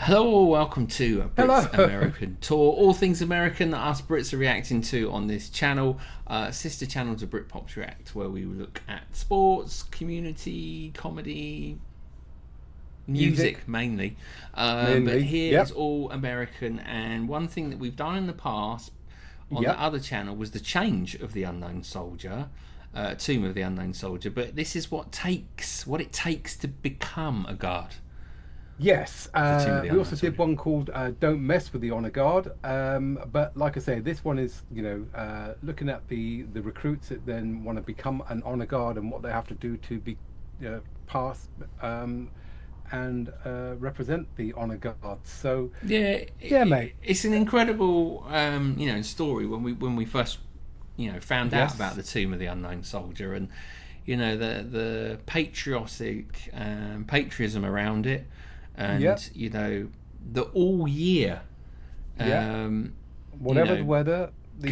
Hello, welcome to Brits American Tour. All things American that us Brits are reacting to on this channel. Sister channel to Britpops React, where we look at sports, community, comedy, music mainly. But here is all American. And one thing that we've done in the past on the other channel was the change of the Unknown Soldier. Tomb of the Unknown Soldier. But this is what it takes to become a guard. Yes, we also did one called Don't Mess with the Honor Guard, but like I say, this one is, looking at the recruits that then want to become an Honor Guard and what they have to do to be pass and represent the Honor Guard. So mate, it's an incredible story when we first found out about the Tomb of the Unknown Soldier, and the patriotic patriotism around it. And the all year, whatever the weather, the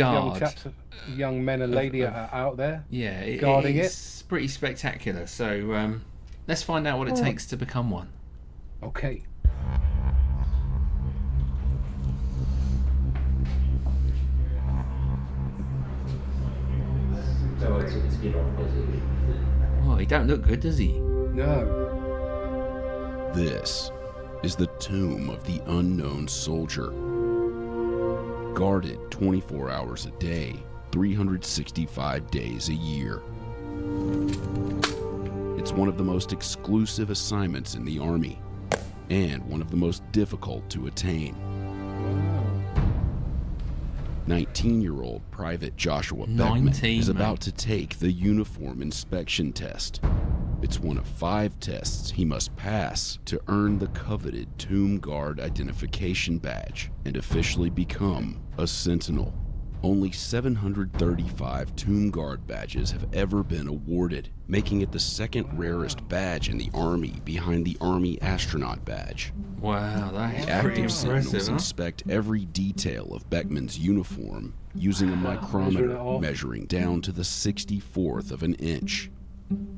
young men and lady are out there, guarding it. It's pretty spectacular. So let's find out what it takes to become one. Okay. Oh, he don't look good, does he? No. This is the Tomb of the Unknown Soldier. Guarded 24 hours a day, 365 days a year. It's one of the most exclusive assignments in the Army, and one of the most difficult to attain. 19-year-old Private Joshua Beckman is about to take the uniform inspection test. It's one of 5 tests he must pass to earn the coveted Tomb Guard identification badge and officially become a sentinel. Only 735 Tomb Guard badges have ever been awarded, making it the second rarest badge in the Army behind the Army Astronaut Badge. Wow, that's the active sentinels inspect every detail of Beckman's uniform using a micrometer measuring down to the 64th of an inch.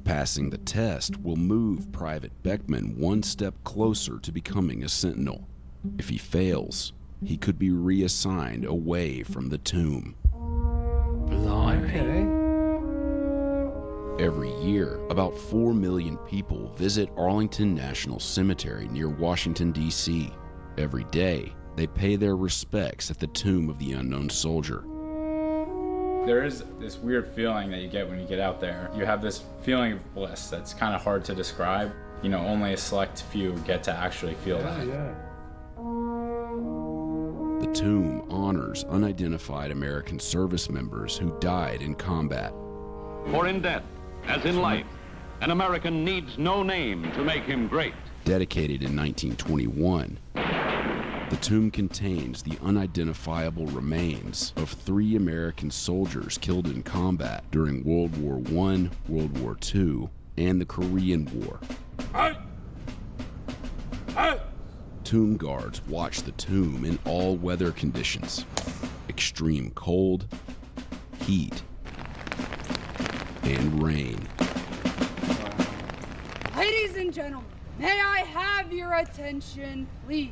Passing the test will move Private Beckman one step closer to becoming a sentinel. If he fails, he could be reassigned away from the tomb. Blimey. Every year, about 4 million people visit Arlington National Cemetery near Washington, D.C. Every day, they pay their respects at the Tomb of the Unknown Soldier. There is this weird feeling that you get when you get out there. You have this feeling of bliss that's kind of hard to describe. Only a select few get to actually feel that. The tomb honors unidentified American service members who died in combat. For in death, as in life, an American needs no name to make him great. Dedicated in 1921, the tomb contains the unidentifiable remains of 3 American soldiers killed in combat during World War I, World War II, and the Korean War. Tomb guards watch the tomb in all weather conditions: extreme cold, heat, and rain. Ladies and gentlemen, may I have your attention, please?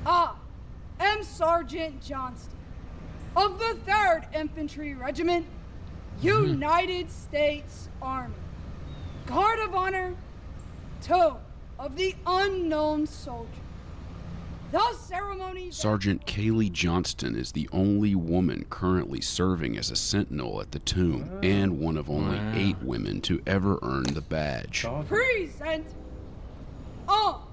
I am Sergeant Johnston of the 3rd Infantry Regiment, United States Army. Guard of Honor, Tomb of the Unknown Soldier. The ceremony... Sergeant Kaylee Johnston is the only woman currently serving as a sentinel at the tomb, and one of only 8 women to ever earn the badge. Present arms.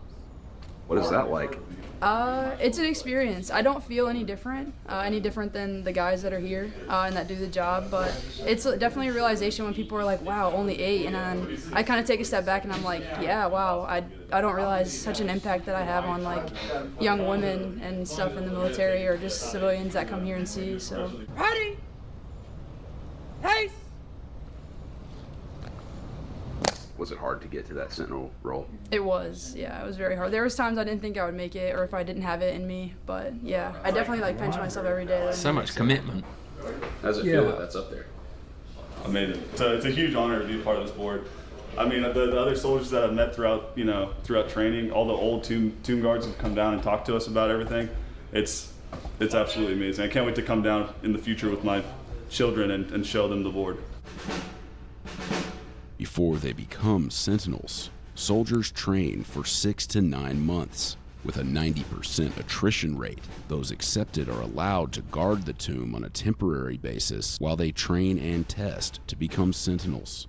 What is that like? It's an experience. I don't feel any different than the guys that are here and that do the job, but it's definitely a realization when people are like, wow, only 8, and then I kind of take a step back and I'm like, yeah, wow, I don't realize such an impact that I have on like young women and stuff in the military or just civilians that come here and see, so. Ready? Pace! Was it hard to get to that sentinel role? It was, yeah, it was very hard. There was times I didn't think I would make it or if I didn't have it in me, but yeah, I definitely pinch myself every day. So much commitment. How does it feel that that's up there? Amazing. So it's a huge honor to be part of this board. I mean, the other soldiers that I've met throughout training, all the old tomb guards have come down and talked to us about everything. It's absolutely amazing. I can't wait to come down in the future with my children and show them the board. Before they become sentinels, soldiers train for 6 to 9 months. With a 90% attrition rate, those accepted are allowed to guard the tomb on a temporary basis while they train and test to become sentinels.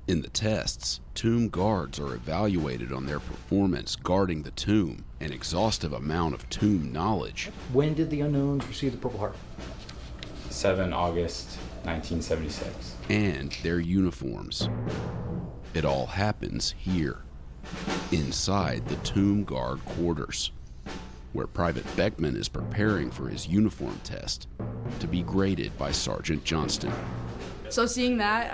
In the tests, tomb guards are evaluated on their performance guarding the tomb, an exhaustive amount of tomb knowledge. When did the unknowns receive the Purple Heart? 7 August 1976. And their uniforms. It all happens here, inside the tomb guard quarters, where Private Beckman is preparing for his uniform test to be graded by Sergeant Johnston. So seeing that,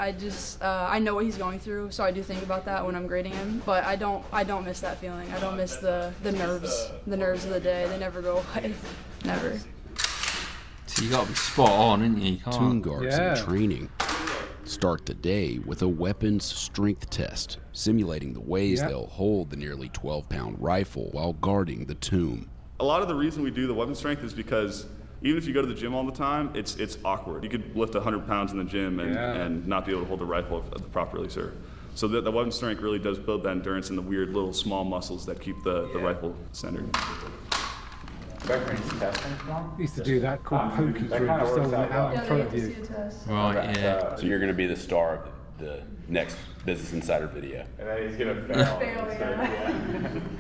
I know what he's going through, so I do think about that when I'm grading him. But I don't miss that feeling. I don't miss the nerves of the day. They never go away, never. So you got to be spot on, ain't you? Tomb guards in training start the day with a weapons strength test, simulating the ways they'll hold the nearly 12-pound rifle while guarding the tomb. A lot of the reason we do the weapon strength is because even if you go to the gym all the time, it's awkward. You could lift 100 pounds in the gym and not be able to hold the rifle properly, sir. So the weapon strength really does build that endurance in the weird little small muscles that keep the rifle centered. Used to do that called pokey drill, just holding it out in front of you. Right, yeah. So you're going to be the star of the next Business Insider video. And then he's going to fail.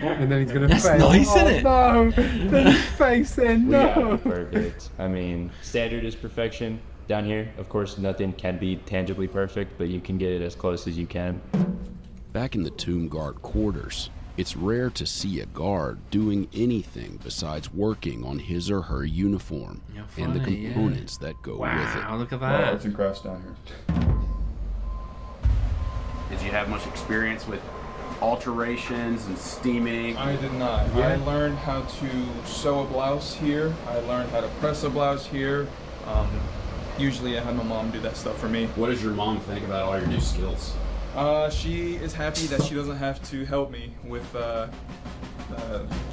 And then he's going to That's fail. nice, isn't it? No, then his face in, no. Perfect. I mean, standard is perfection. Down here, of course, nothing can be tangibly perfect, but you can get it as close as you can. Back in the tomb guard quarters, it's rare to see a guard doing anything besides working on his or her uniform and the components that go with it. Wow, look at that. Arts and crafts down here. Did you have much experience with alterations and steaming? I did not. I learned how to sew a blouse here. I learned how to press a blouse here. Usually I had my mom do that stuff for me. What does your mom think about all your new skills? She is happy that she doesn't have to help me with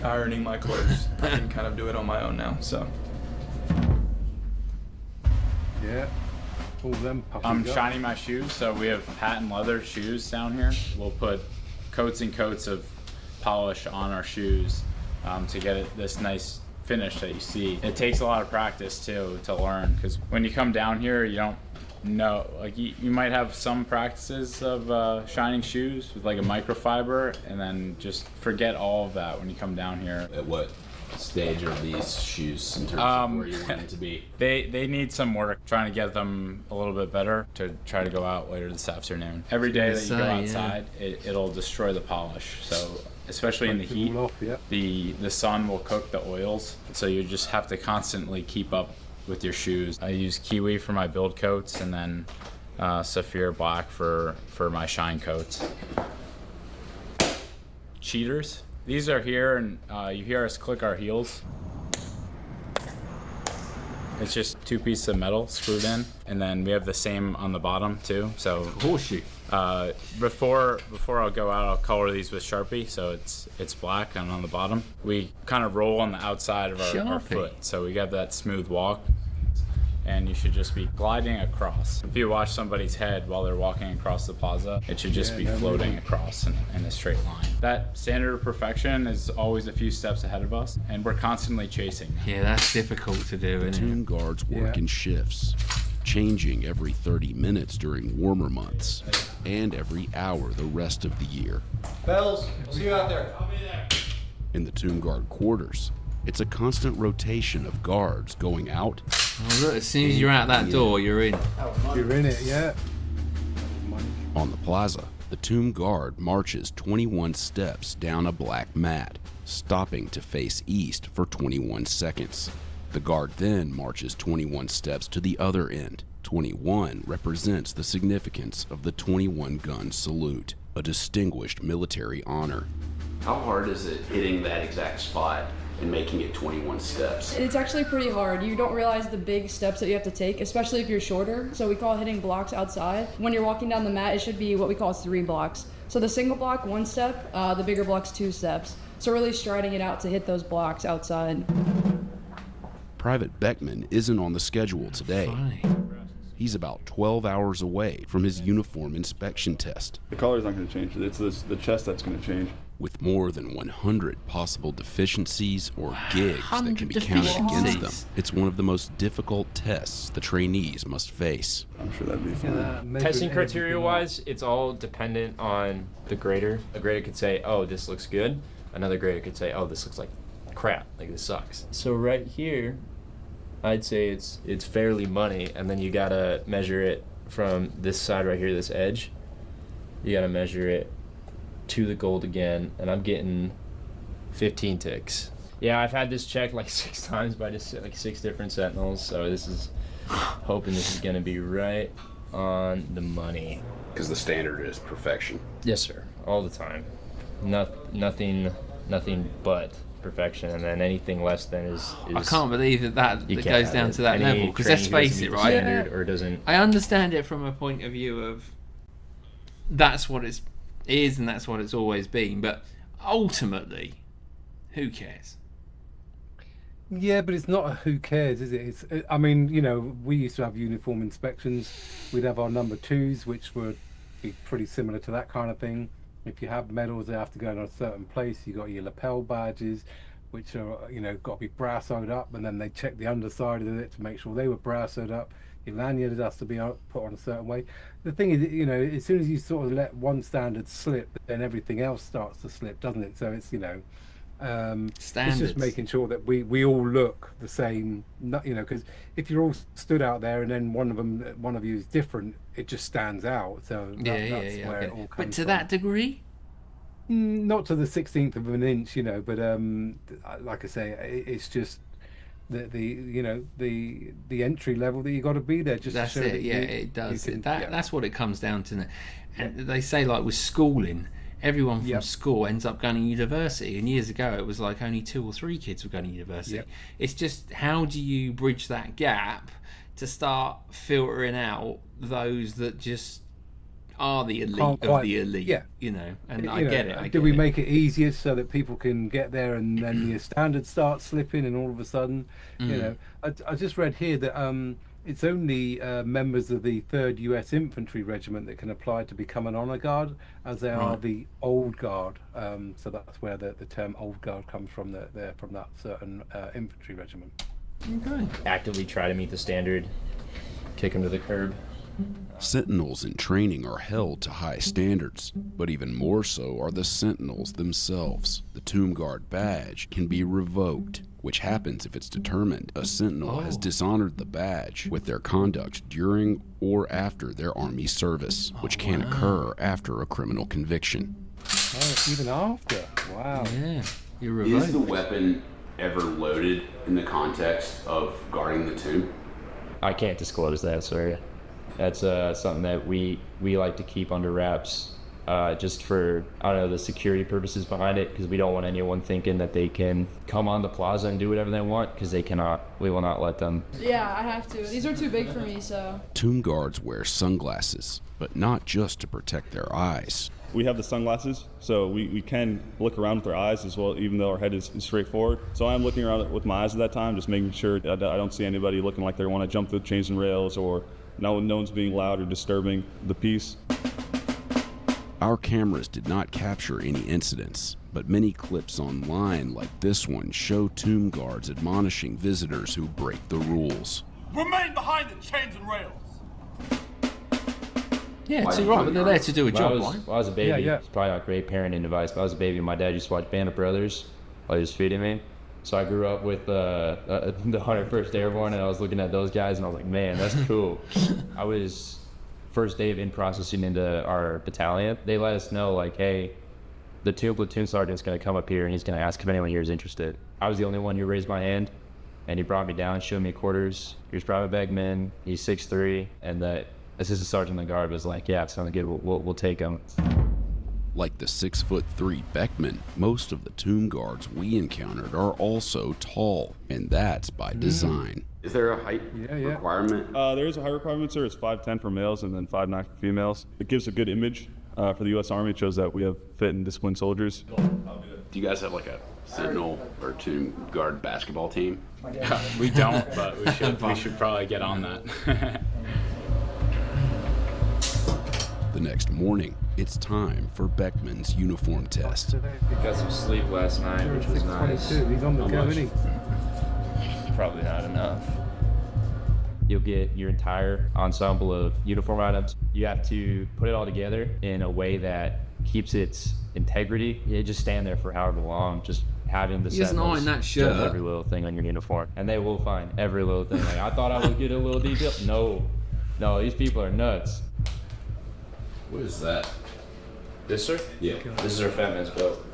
ironing my clothes. I can kind of do it on my own now, so. Yeah. All them I'm shining my shoes, so we have patent leather shoes down here. We'll put coats and coats of polish on our shoes to get it this nice finish that you see. It takes a lot of practice too to learn, because when you come down here, you don't know, like you might have some practices of shining shoes with like a microfiber, and then just forget all of that when you come down here. At what stage are these shoes in terms of where you want them to be? They need some work, trying to get them a little bit better to try to go out later this afternoon. Every day that you go outside, it'll destroy the polish. So especially in the heat, the sun will cook the oils, so you just have to constantly keep up with your shoes. I use Kiwi for my build coats, and then Saphir Black for my shine coats. Cheaters. These are here, and you hear us click our heels. It's just 2 pieces of metal screwed in, and then we have the same on the bottom too. So horseshoe. Before I'll go out, I'll color these with Sharpie, so it's black, and on the bottom we kind of roll on the outside of our foot, so we got that smooth walk. And you should just be gliding across. If you watch somebody's head while they're walking across the plaza, it should just be floating across in a straight line. That standard of perfection is always a few steps ahead of us, and we're constantly chasing. Yeah, that's difficult to do, isn't it? Tomb guards work in shifts, changing every 30 minutes during warmer months, and every hour the rest of the year. Bells, see you out there. I'll be there. In the tomb guard quarters, it's a constant rotation of guards going out. Oh, look, as soon as you're out that door, you're in. You're in it, yeah. On the plaza, the tomb guard marches 21 steps down a black mat, stopping to face east for 21 seconds. The guard then marches 21 steps to the other end. 21 represents the significance of the 21-gun salute, a distinguished military honor. How hard is it hitting that exact spot and making it 21 steps? It's actually pretty hard. You don't realize the big steps that you have to take, especially if you're shorter. So we call it hitting blocks outside. When you're walking down the mat, it should be what we call 3 blocks. So the single block, 1 step, the bigger block's 2 steps. So really striding it out to hit those blocks outside. Private Beckman isn't on the schedule today. He's about 12 hours away from his uniform inspection test. The color's not going to change. It's the chest that's going to change. With more than 100 possible deficiencies or gigs that can be counted against them, it's one of the most difficult tests the trainees must face. I'm sure that'd be fun. Testing criteria-wise, it's all dependent on the grader. A grader could say, oh, this looks good. Another grader could say, oh, this looks like crap, like this sucks. So right here, I'd say it's fairly money, and then you gotta measure it from this side right here, this edge. You gotta measure it to the gold again, and I'm getting 15 ticks. Yeah, I've had this checked like 6 times by just like 6 different sentinels, so this is hoping this is gonna be right on the money. Because the standard is perfection. Yes, sir, all the time. Nothing but perfection, and then anything less than is I can't believe that goes down to that level, because let's face it, right? Or doesn't. I understand it from a point of view of that's what it is and that's what it's always been, but ultimately, who cares? Yeah, but it's not a who cares, is it? I mean, you know, we used to have uniform inspections. We'd have our number 2s, which would be pretty similar to that kind of thing. If you have medals, they have to go in a certain place. You got your lapel badges, which are, you know, got to be brassoed up, and then they check the underside of it to make sure they were brassoed up. Your lanyard has to be put on a certain way. The thing is, you know, as soon as you sort of let one standard slip, then everything else starts to slip, doesn't it? So it's, you know, it's just making sure that we all look the same, you know, because if you're all stood out there and then one of you is different, it just stands out. So that's where it all comes But to that degree? Not to the 16th of an inch, you know, but like I say, it's just the entry level that you got to be there just that's to show it. that It does. That's what it comes down to. And they say, like with schooling, everyone from school ends up going to university, and years ago it was like only 2 or 3 kids were going to university. It's just, how do you bridge that gap to start filtering out those that just are the elite of the elite? You know, and I get it. Do we make it easier so that people can get there, and then your standards start slipping, and all of a sudden, you know, I just read here that it's only members of the 3rd U.S. Infantry Regiment that can apply to become an honor guard, as they are the old guard. So that's where the term old guard comes from. They're from that certain infantry regiment. Okay. Actively try to meet the standard, kick them to the curb. Sentinels in training are held to high standards, but even more so are the sentinels themselves. The Tomb Guard badge can be revoked, which happens if it's determined a sentinel has dishonored the badge with their conduct during or after their army service, which can occur after a criminal conviction. Oh, even after? Wow. Yeah, you're revoked. Is the weapon ever loaded in the context of guarding the tomb? I can't disclose that, sir. That's something that we like to keep under wraps, just for, I don't know, the security purposes behind it, because we don't want anyone thinking that they can come on the plaza and do whatever they want, because they cannot. We will not let them. Yeah, I have to. These are too big for me, so. Tomb guards wear sunglasses, but not just to protect their eyes. We have the sunglasses, so we can look around with our eyes as well, even though our head is straight forward. So I'm looking around with my eyes at that time, just making sure that I don't see anybody looking like they want to jump through chains and rails, or no one's being loud or disturbing the peace. Our cameras did not capture any incidents, but many clips online like this one show tomb guards admonishing visitors who break the rules. Remain behind the chains and rails. Yeah, it's right, but they're there to do a job, right? When I was a baby, it's probably not a great parenting advice, but I was a baby, my dad used to watch Band of Brothers while he was feeding me. So I grew up with the 101st Airborne, and I was looking at those guys, and I was like, man, that's cool. I was first day of in processing into our battalion. They let us know, like, hey, the platoon sergeant's going to come up here, and he's going to ask if anyone here is interested. I was the only one who raised my hand, and he brought me down, showed me quarters. Here's Private Beckman. He's 6'3", and the assistant sergeant in the guard was like, yeah, it sounds good. We'll take him. Like the 6'3" Beckman, most of the tomb guards we encountered are also tall, and that's by design. Is there a height requirement? There is a height requirement, sir. It's 5'10" for males and then 5'9" for females. It gives a good image For the U.S. Army, it shows that we have fit and disciplined soldiers. Do you guys have like a sentinel or tomb guard basketball team? We don't, but we should probably get on that. The next morning, it's time for Beckman's uniform test. Got some sleep last night, which was nice. He's on the go, isn't he? Probably not enough. You'll get your entire ensemble of uniform items. You have to put it all together in a way that keeps its integrity. You just stand there for however long, just having the sentinels that shirt. judge every little thing on your uniform, and they will find every little thing. Like, I thought I would get a little detail. No, these people are nuts. What is that? This, sir? Yeah. This is our fat man's belt.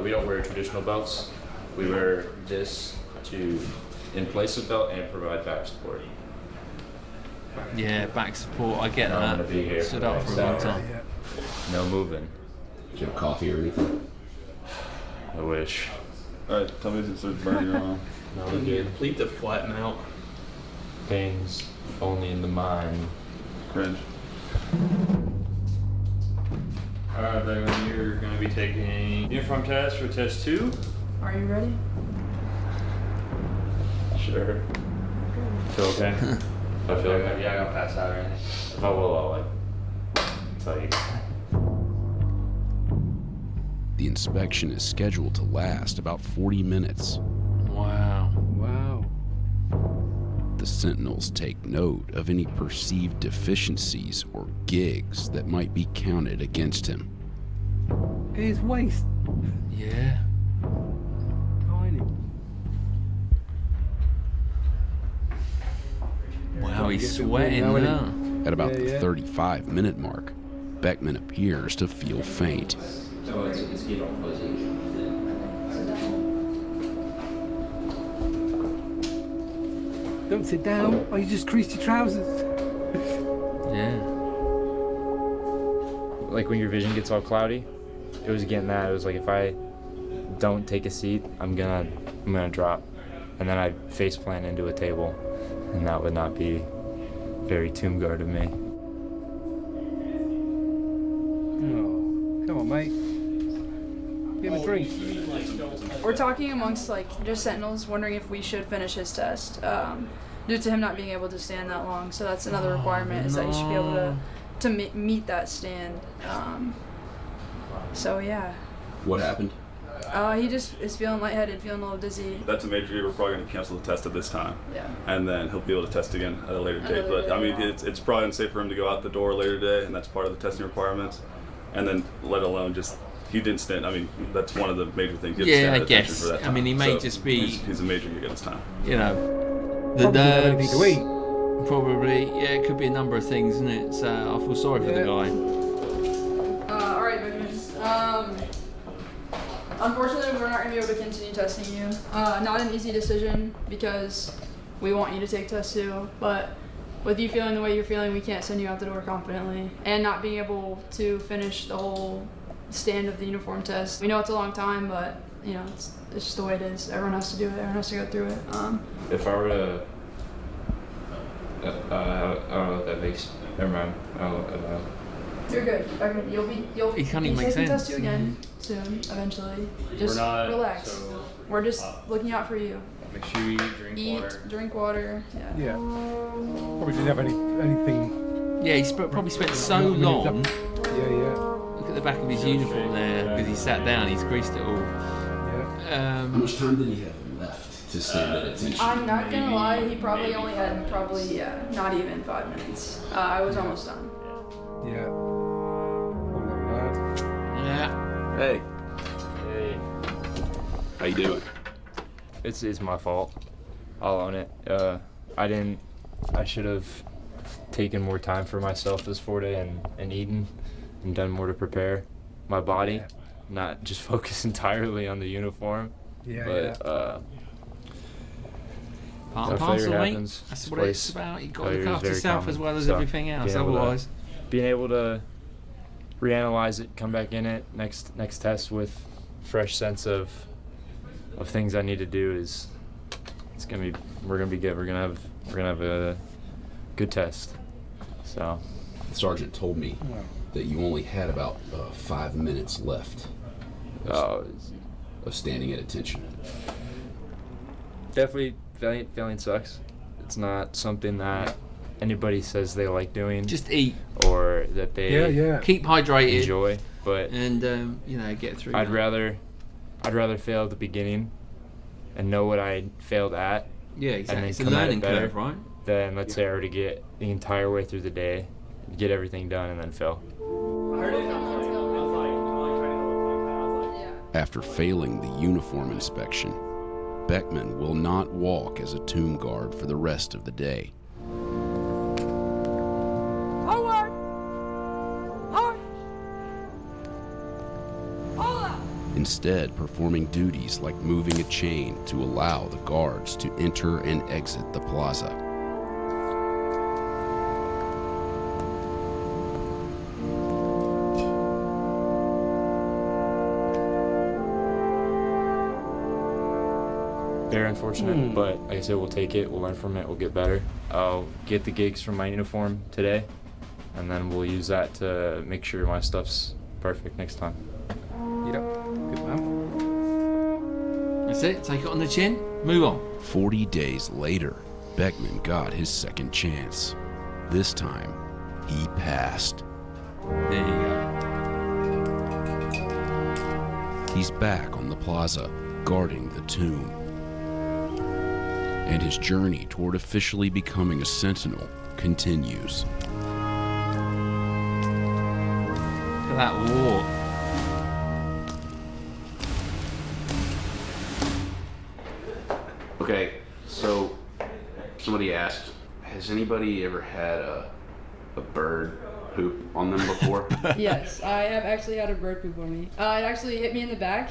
We don't wear traditional belts. We wear this to in place of belt and provide back support. Yeah, back support. I get I'm that. gonna be here Stood for up the for a long next hour. time. No moving. Do you have coffee or anything? I wish. All right, tell me if it's burning your arm. No, we're good. Complete the flatten out. Pains only in the mind. Cringe. Alright, Beckman, you're going to be taking uniform test for test 2. Are you ready? Sure. Feel okay? I feel okay. Yeah, I got pass out or anything. If I will, I'll tell you. The inspection is scheduled to last about 40 minutes. Wow. The sentinels take note of any perceived deficiencies or gigs that might be counted against him. His waist. Yeah. Tiny. Wow, he's sweating now. At about the 35-minute mark, Beckman appears to feel faint. Don't sit down. Oh, you just creased your trousers. Yeah. Like when your vision gets all cloudy, it was getting that. It was like if I don't take a seat, I'm gonna drop, and then I face plant into a table, and that would not be very tomb guard of me. Oh, come on, mate. Give him a drink. We're talking amongst just sentinels, wondering if we should finish his test, due to him not being able to stand that long. So that's another requirement, is that you should be able to meet that stand. So yeah. What happened? He just is feeling lightheaded, feeling a little dizzy. That's a major. We're probably going to cancel the test at this time. Yeah. And then he'll be able to test again at a later date. But I mean, it's probably unsafe for him to go out the door later today, and that's part of the testing requirements. And then, let alone just. He didn't stand. I mean, that's one of the major things. Yeah, I guess. For that time. I mean, he may just be. He's a major gig at this time. You know, the nerves. To eat. Probably. Yeah, it could be a number of things, isn't it? So I feel sorry for the guy. All right, Beckman. Unfortunately, we're not going to be able to continue testing you. Not an easy decision because we want you to take test 2, but with you feeling the way you're feeling, we can't send you out the door confidently, and not being able to finish the whole stand of the uniform test. We know it's a long time, but you know it's just the way it is. Everyone has to do it. Everyone has to go through it. If I were to, I don't know what that makes. Never mind. I don't know. You're good. You'll be taking test 2 again soon, eventually. Just relax. So, we're just looking out for you. Make sure you drink water. Yeah. Probably didn't have anything. Yeah, he's probably spent so long. Yeah. Look at the back of his uniform there, because he sat down, he's creased it all. Yeah. How much time did he have left to stand at attention? I'm not gonna lie, he probably only had not even 5 minutes. I was almost done. Yeah. Yeah. Hey. Hey. How you doing? It's my fault. I'll own it. I should have taken more time for myself this 4-day and eaten and done more to prepare my body, not just focus entirely on the uniform. But part and parcel, mate. That's what it's about. You've got to look after yourself as well as everything else. Otherwise, being able to reanalyze it, come back in it next test with fresh sense of things I need to do we're gonna be good. We're gonna have a good test. So the sergeant told me that you only had about 5 minutes left of standing at attention. Definitely, valiant sucks. It's not something that anybody says they like doing. Just eat. Or that they keep hydrated. Enjoy. But and get through. I'd rather fail at the beginning and know what I failed at. Yeah, exactly. It's a come learning better, curve, right? Then let's say I already get the entire way through the day, get everything done, and then fail. After failing the uniform inspection, Beckman will not walk as a tomb guard for the rest of the day. Forward! March! All out! Instead, performing duties like moving a chain to allow the guards to enter and exit the plaza. Very unfortunate, but like I said, we'll take it, we'll learn from it, we'll get better. I'll get the gigs from my uniform today, and then we'll use that to make sure my stuff's perfect next time. Yep, good man. That's it, take it on the chin, move on. 40 days later, Beckman got his second chance. This time, he passed. There you go. He's back on the plaza, guarding the tomb. And his journey toward officially becoming a sentinel continues. Look at that walk. Okay, so somebody asked, has anybody ever had a bird poop on them before? Yes, I have actually had a bird poop on me. It actually hit me in the back.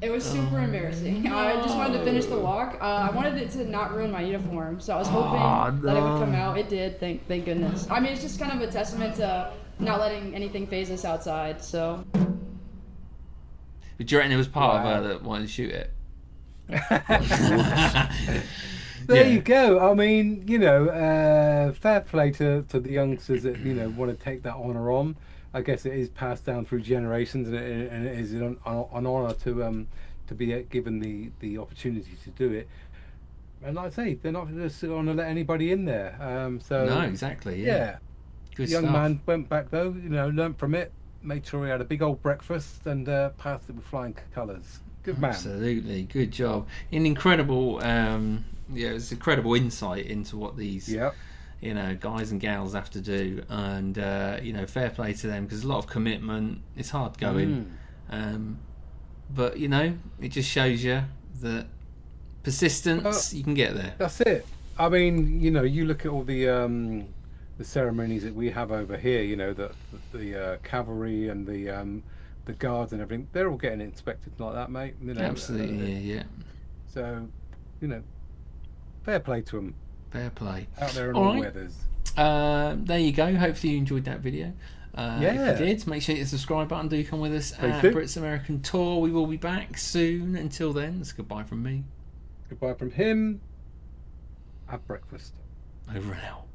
It was super embarrassing. I just wanted to finish the walk. I wanted it to not ruin my uniform, so I was hoping that it would come out. It did, thank goodness. I mean, it's just kind of a testament to not letting anything phase us outside, so. But do you reckon it was part of her that wanted to shoot it? There you go. I mean, fair play to the youngsters that, want to take that honour on. I guess it is passed down through generations, and it is an honour to be given the opportunity to do it. And like I say, they're not going to sit on and let anybody in there. No, exactly. Yeah. Good the young stuff. man went back though, learned from it, made sure he had a big old breakfast, and passed it with flying colours. Good man. Absolutely, good job. An incredible, it's incredible insight into what these. Yep. Guys and gals have to do, and fair play to them, because a lot of commitment. It's hard going, but it just shows you that persistence, you can get there. That's it. I mean, you look at all the ceremonies that we have over here. The cavalry and the guards and everything. They're all getting inspected like that, mate. Absolutely, yeah. So, fair play to them. Fair play. Out there in all weathers. There you go. Hopefully you enjoyed that video. If you did, make sure you hit the subscribe button. Do come with us at Brits American Tour. We will be back soon. Until then, it's goodbye from me. Goodbye from him. Have breakfast. Over and out.